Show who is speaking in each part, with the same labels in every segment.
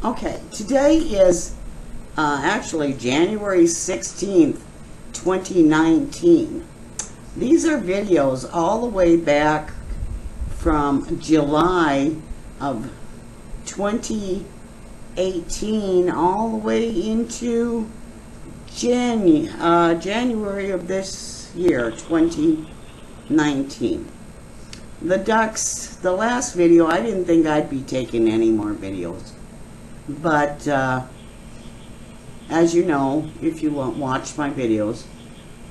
Speaker 1: Okay, today is actually January 16th, 2019. These are videos all the way back from July of 2018 all the way into January of this year, 2019. The ducks, the last video, I didn't think I'd be taking any more videos. But as you know, if you watch my videos,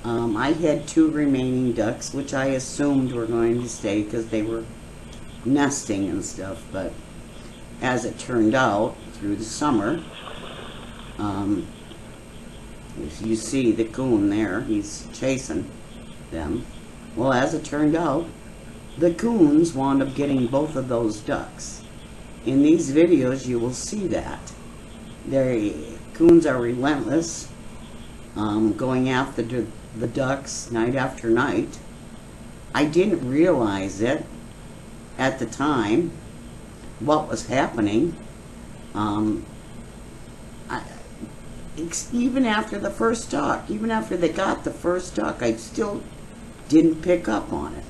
Speaker 1: I had 2 remaining ducks, which I assumed were going to stay because they were nesting and stuff. But as it turned out, through the summer, you see the coon there, he's chasing them. Well, as it turned out, the coons wound up getting both of those ducks. In these videos, you will see that. Coons are relentless, going after the ducks night after night. I didn't realize it at the time, what was happening. Even after the first duck, even after they got the first duck, I still didn't pick up on it.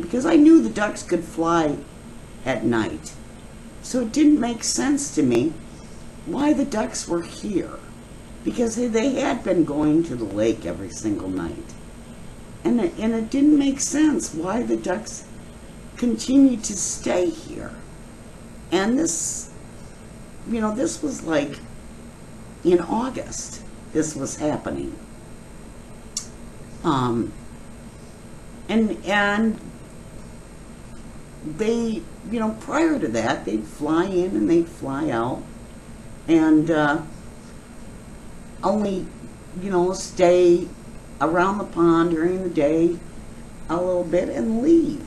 Speaker 1: Because I knew the ducks could fly at night. So it didn't make sense to me why the ducks were here. Because they had been going to the lake every single night. And it didn't make sense why the ducks continued to stay here. And this, this was like in August, this was happening. And they, prior to that, they'd fly in and they'd fly out, and only, stay around the pond during the day a little bit and leave.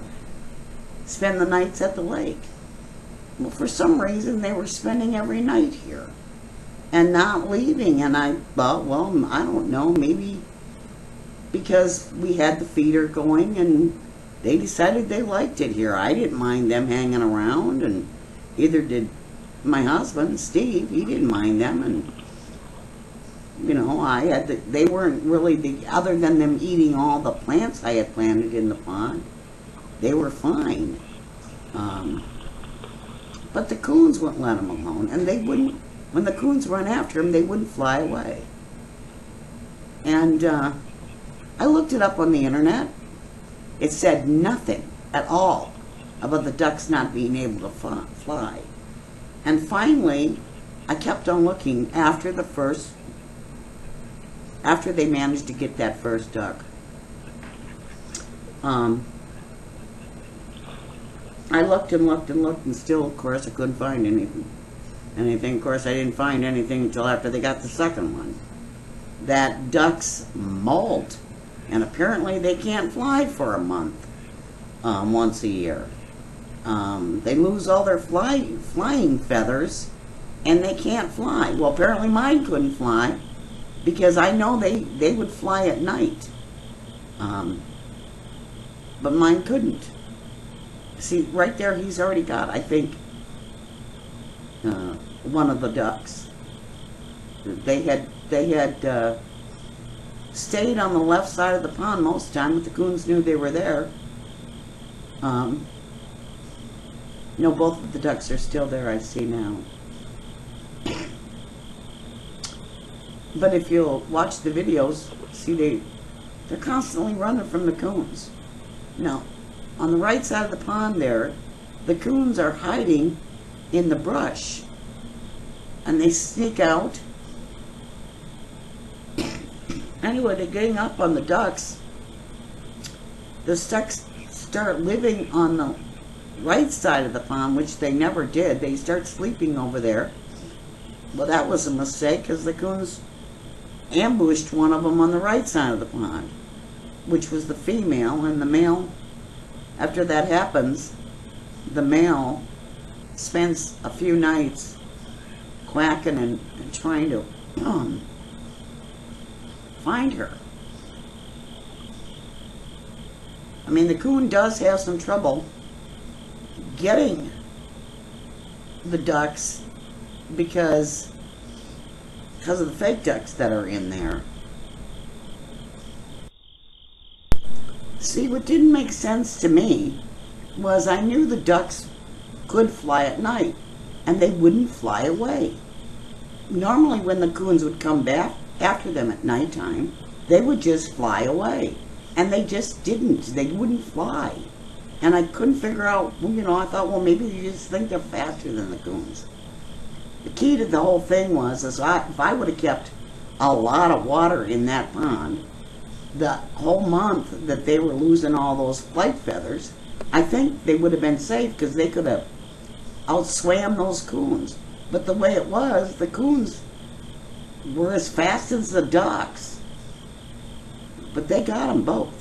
Speaker 1: Spend the nights at the lake. Well, for some reason, they were spending every night here and not leaving, and I thought, well, I don't know, maybe because we had the feeder going and they decided they liked it here. I didn't mind them hanging around, and either did my husband, Steve. He didn't mind them, and they weren't really other than them eating all the plants I had planted in the pond. They were fine, but the coons wouldn't let them alone, and they wouldn't. When the coons run after them, they wouldn't fly away. And I looked it up on the internet. It said nothing at all about the ducks not being able to fly. And finally, I kept on looking after they managed to get that first duck. I looked and looked and looked, and still, of course, I couldn't find anything. Of course, I didn't find anything until after they got the second one. That ducks molt. And apparently they can't fly for a month, once a year. They lose all their flying feathers, and they can't fly. Well, apparently mine couldn't fly, because I know they would fly at night. But mine couldn't. See, right there, he's already got, I think, one of the ducks. They had stayed on the left side of the pond most of the time, but the coons knew they were there. No, both of the ducks are still there, I see now. But if you'll watch the videos, see they're constantly running from the coons. Now, on the right side of the pond there, the coons are hiding in the brush, and they sneak out. Anyway, they're getting up on the ducks. The ducks start living on the right side of the pond, which they never did. They start sleeping over there. Well, that was a mistake, because the coons ambushed one of them on the right side of the pond, which was the female, and the male, after that happens, the male spends a few nights quacking and trying to find her. I mean, the coon does have some trouble getting the ducks because of the fake ducks that are in there. See, what didn't make sense to me was I knew the ducks could fly at night, and they wouldn't fly away. Normally when the coons would come back after them at nighttime, they would just fly away. And they just didn't. They wouldn't fly. And I couldn't figure out, I thought, well, maybe they just think they're faster than the coons. The key to the whole thing was, if I would have kept a lot of water in that pond, the whole month that they were losing all those flight feathers, I think they would have been safe because they could have outswam those coons. But the way it was, the coons were as fast as the ducks. But they got them both.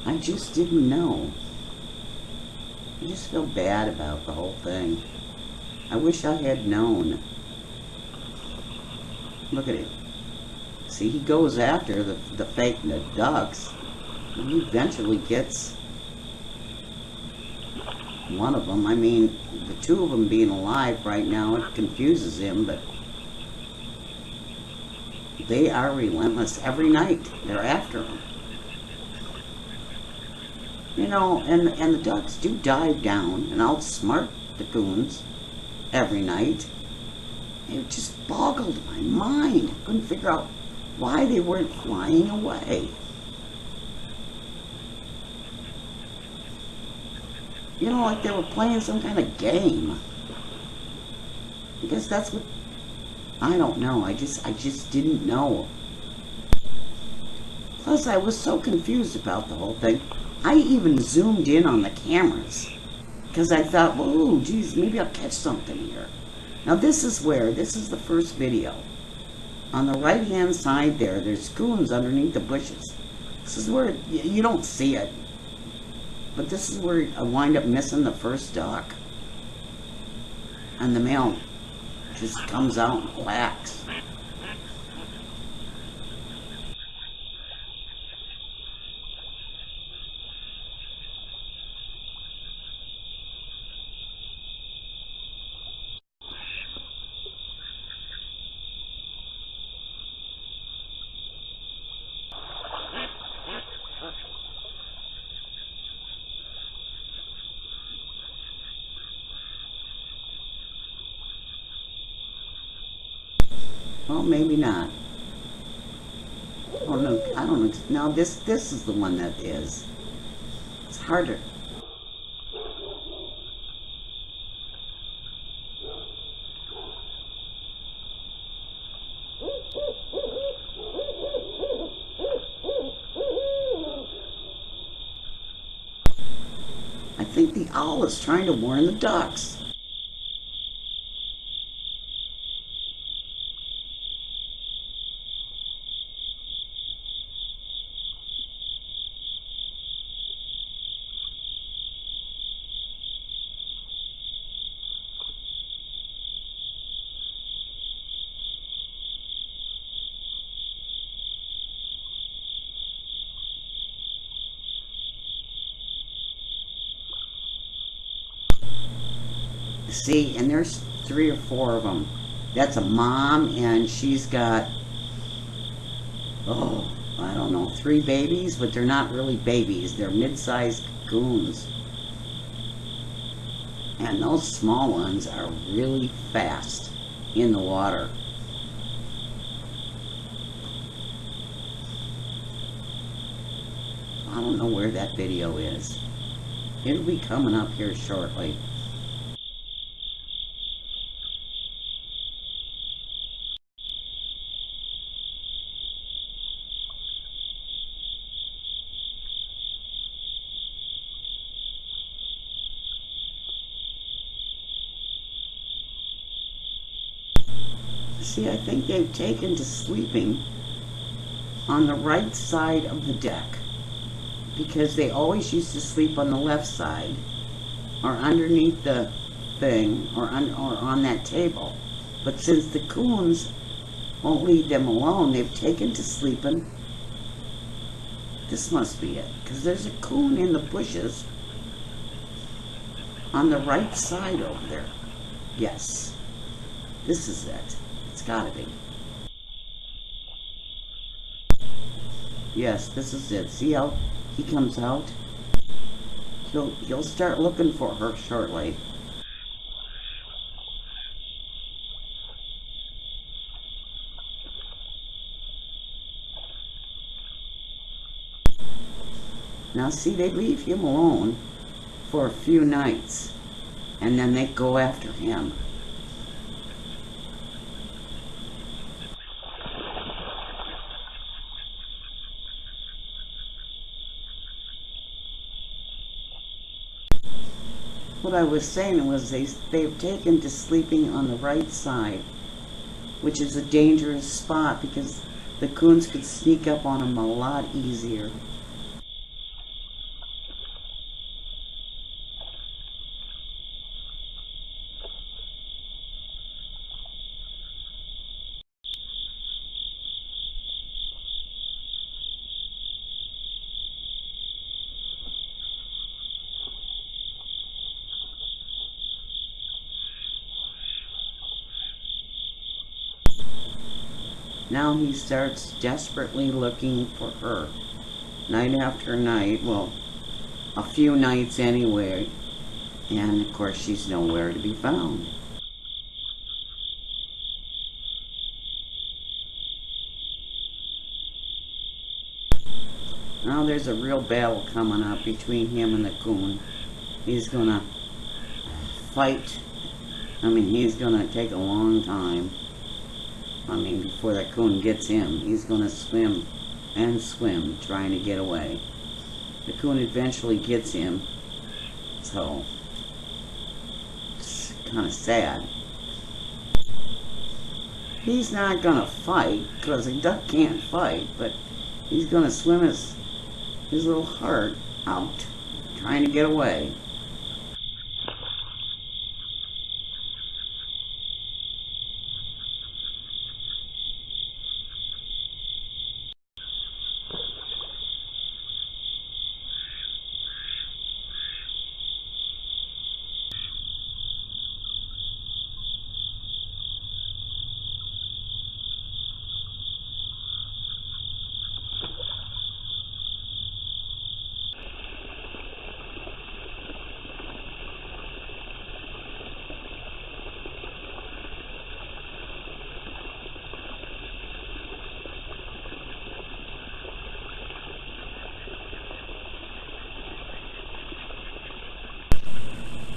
Speaker 1: I just didn't know. I just feel bad about the whole thing. I wish I had known. Look at him. See, he goes after the fake ducks. And he eventually gets one of them. I mean, the two of them being alive right now, it confuses him, but they are relentless. Every night, they're after him. And the ducks do dive down and outsmart the coons every night. It just boggled my mind. I couldn't figure out why they weren't flying away. Like they were playing some kind of game. I guess that's what, I don't know. I just didn't know. Plus, I was so confused about the whole thing. I even zoomed in on the cameras because I thought, whoa, geez, maybe I'll catch something here. Now this is the first video. On the right-hand side there's coons underneath the bushes. This is where, you don't see it, but this is where I wind up missing the first duck. And the male just comes out and quacks. Well, maybe not. Oh no, I don't know. Now this is the one that is. It's harder. I think the owl is trying to warn the ducks. See, and there's 3 or 4 of them. That's a mom, and she's got, I don't know, 3 babies, but they're not really babies. They're mid-sized coons. And those small ones are really fast in the water. I don't know where that video is. It'll be coming up here shortly. See, I think they've taken to sleeping on the right side of the deck because they always used to sleep on the left side or underneath the thing or on that table. But since the coons won't leave them alone, they've taken to sleeping This must be it, because there's a coon in the bushes on the right side over there. Yes, this is it. It's gotta be. Yes, this is it. See how he comes out? He'll start looking for her shortly. Now see, they leave him alone for a few nights, and then they go after him. What I was saying was they've taken to sleeping on the right side, which is a dangerous spot because the coons could sneak up on them a lot easier. Now he starts desperately looking for her. Night after night, well, a few nights anyway, and of course she's nowhere to be found. Now there's a real battle coming up between him and the coon. He's gonna fight. I mean, he's gonna take a long time. I mean, before that coon gets him, he's gonna swim and swim, trying to get away. The coon eventually gets him, so it's kind of sad. He's not gonna fight, because a duck can't fight, but he's gonna swim his little heart out, trying to get away.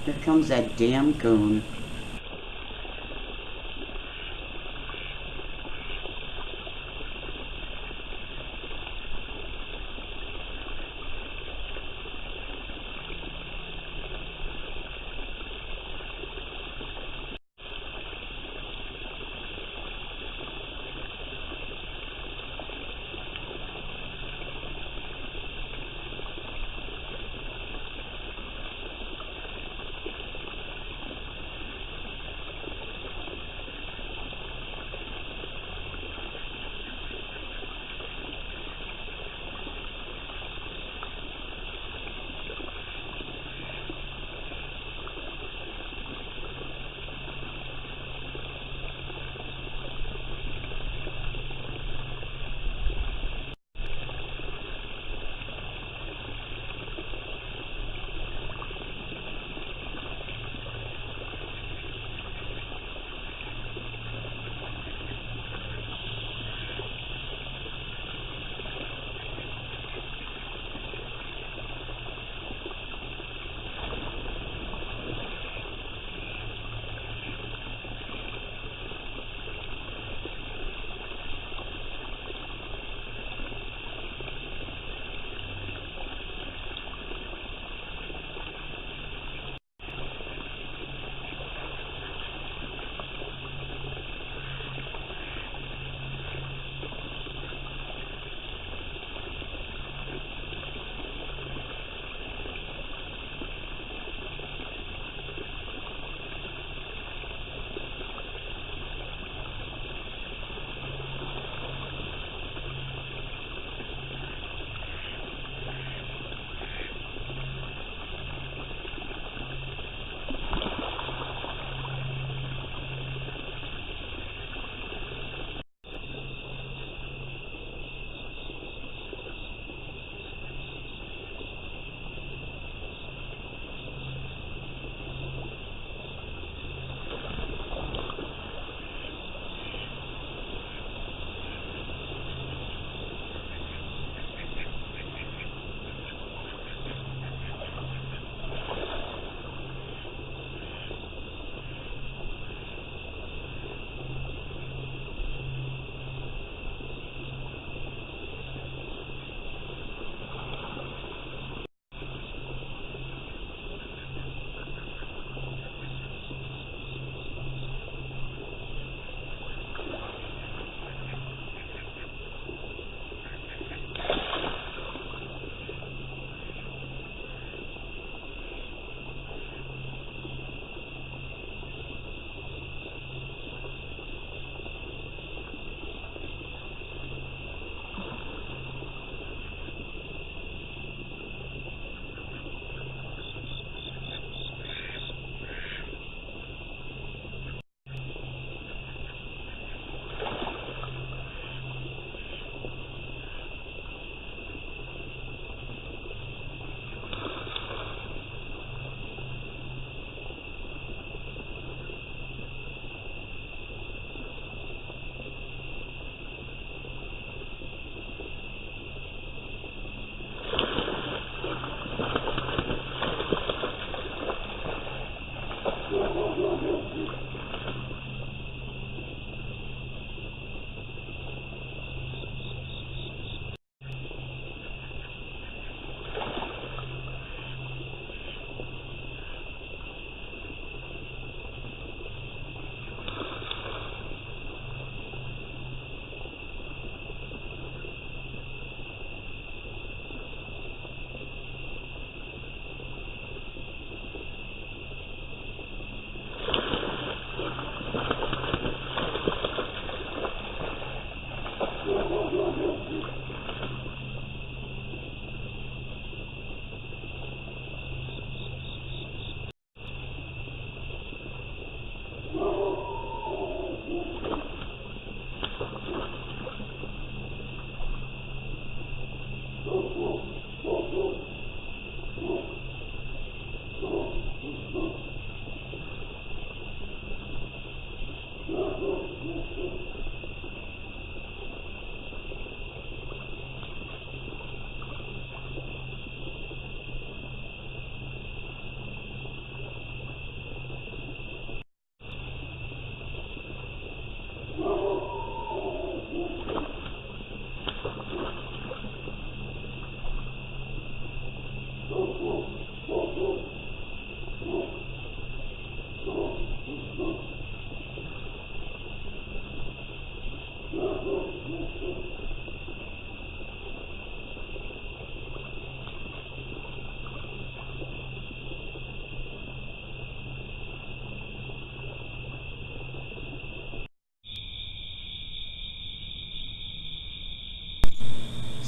Speaker 1: Here comes that damn coon.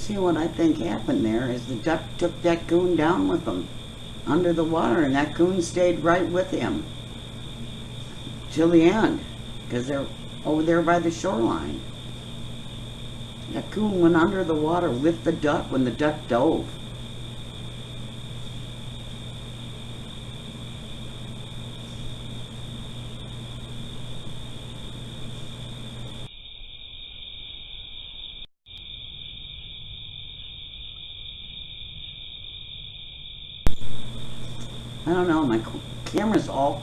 Speaker 1: See, what I think happened there is the duck took that coon down with him under the water, and that coon stayed right with him till the end, because they're over there by the shoreline. That coon went under the water with the duck when the duck dove. I don't know, my camera's all,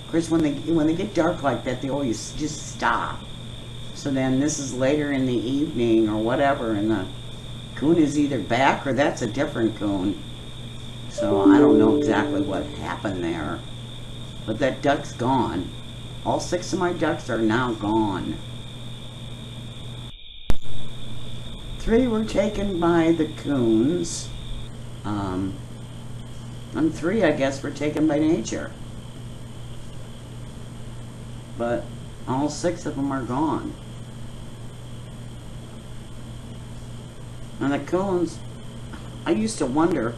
Speaker 1: of course when they get dark like that, they always just stop. So then this is later in the evening or whatever, and the coon is either back or that's a different coon. So I don't know exactly what happened there. But that duck's gone. All 6 of my ducks are now gone. 3 were taken by the coons. And 3, I guess, were taken by nature. But all 6 of them are gone. And the coons, I used to wonder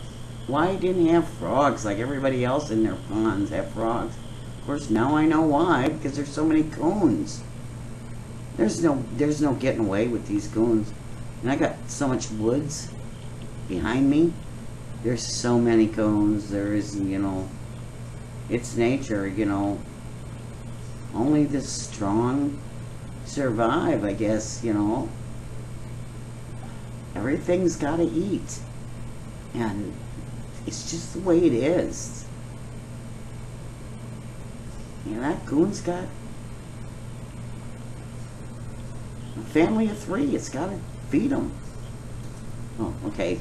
Speaker 1: why I didn't have frogs like everybody else in their ponds have frogs. Of course, now I know why, because there's so many coons. There's no getting away with these coons. And I got so much woods behind me. There's so many coons. There is, it's nature, Only the strong survive, I guess, Everything's got to eat. And it's just the way it is. That coon's got a family of 3. It's got to feed them. Oh, okay.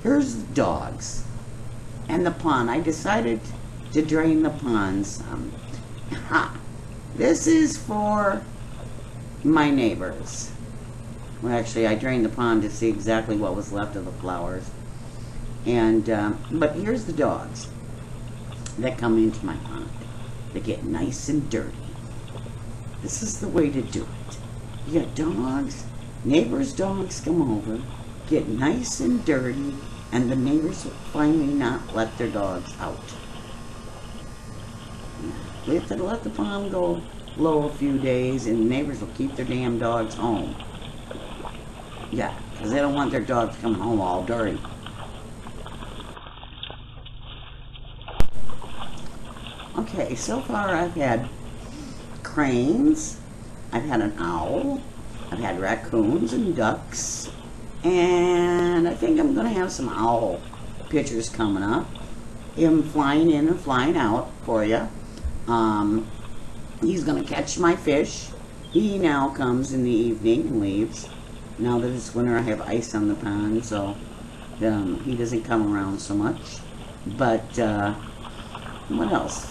Speaker 1: Here's the dogs and the pond. I decided to drain the pond some. This is for my neighbors. Well, actually, I drained the pond to see exactly what was left of the flowers. And but here's the dogs that come into my pond. They get nice and dirty. This is the way to do it. You got dogs, neighbors' dogs come over, get nice and dirty, and the neighbors will finally not let their dogs out. We have to let the pond go low a few days, and the neighbors will keep their damn dogs home. Yeah, because they don't want their dogs coming home all dirty. Okay, so far I've had cranes, I've had an owl, I've had raccoons and ducks, and I think I'm going to have some owl pictures coming up. Him flying in and flying out for you. He's going to catch my fish. He now comes in the evening and leaves. Now that it's winter, I have ice on the pond, so he doesn't come around so much. But, what else?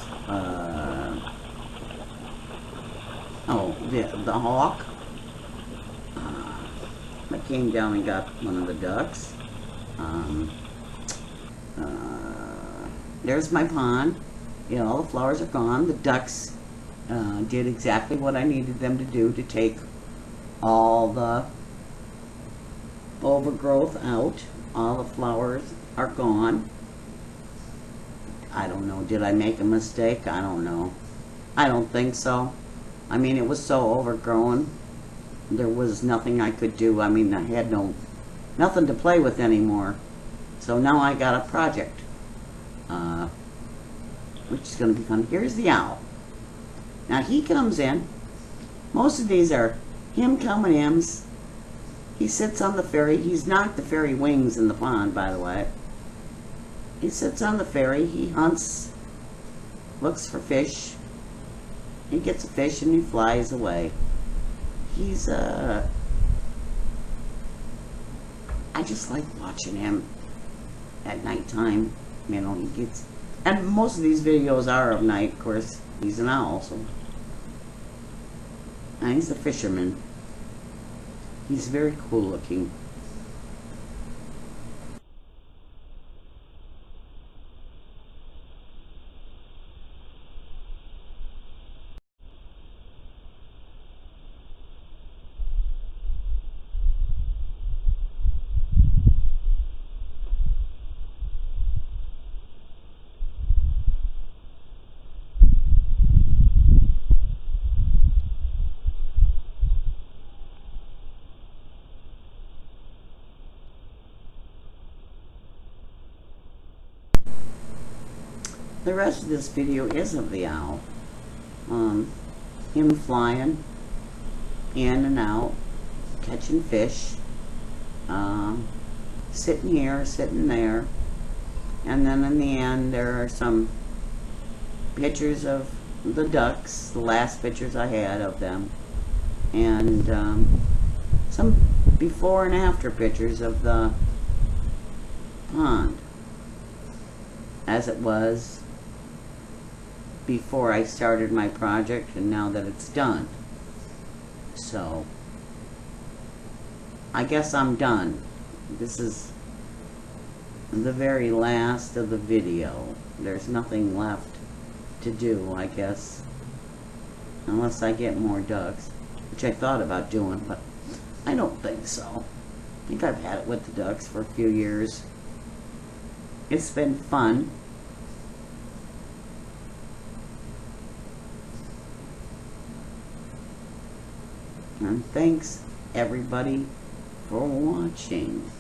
Speaker 1: The hawk. I came down and got one of the ducks. There's my pond. All the flowers are gone. The ducks did exactly what I needed them to do to take all the overgrowth out. All the flowers are gone. I don't know. Did I make a mistake? I don't know. I don't think so. I mean, it was so overgrown. There was nothing I could do. I mean, I had nothing to play with anymore. So now I got a project, which is going to be fun. Here's the owl. Now he comes in. Most of these are him coming in. He sits on the ferry. He's knocked the ferry wings in the pond, by the way. He sits on the ferry. He hunts, looks for fish. He gets a fish and he flies away. He's I just like watching him at nighttime. He gets, and most of these videos are of night, of course. He's an owl, so. And he's a fisherman. He's very cool looking. The rest of this video is of the owl. Him flying in and out, catching fish, sitting here, sitting there, and then in the end there are some pictures of the ducks, the last pictures I had of them, and some before and after pictures of the pond as it was before I started my project and now that it's done. So I guess I'm done. This is the very last of the video. There's nothing left to do, I guess, unless I get more ducks, which I thought about doing, but I don't think so. I think I've had it with the ducks for a few years. It's been fun. And thanks everybody for watching.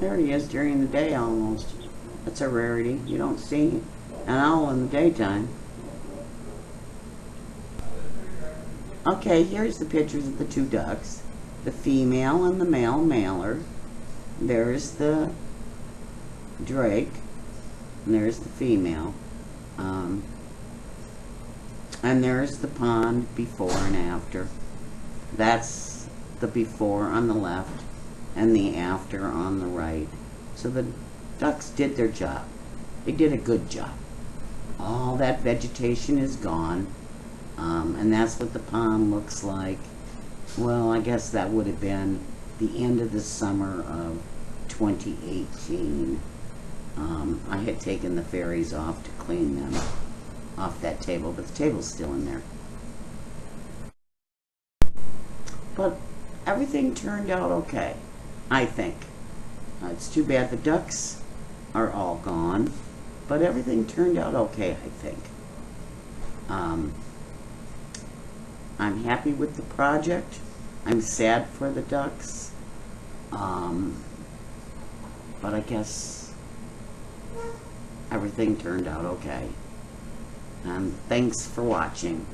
Speaker 1: There he is during the day almost. That's a rarity. You don't see an owl in the daytime. Okay, here's the pictures of the two ducks. The female and the male mailer. There's the drake. And there's the female. And there's the pond before and after. That's the before on the left and the after on the right. So the ducks did their job. They did a good job. All that vegetation is gone, and that's what the pond looks like. Well, I guess that would have been the end of the summer of 2018. I had taken the fairies off to clean them off that table, but the table's still in there. But everything turned out okay, I think. It's too bad the ducks are all gone, but everything turned out okay, I think. I'm happy with the project. I'm sad for the ducks. But I guess everything turned out okay. Thanks for watching.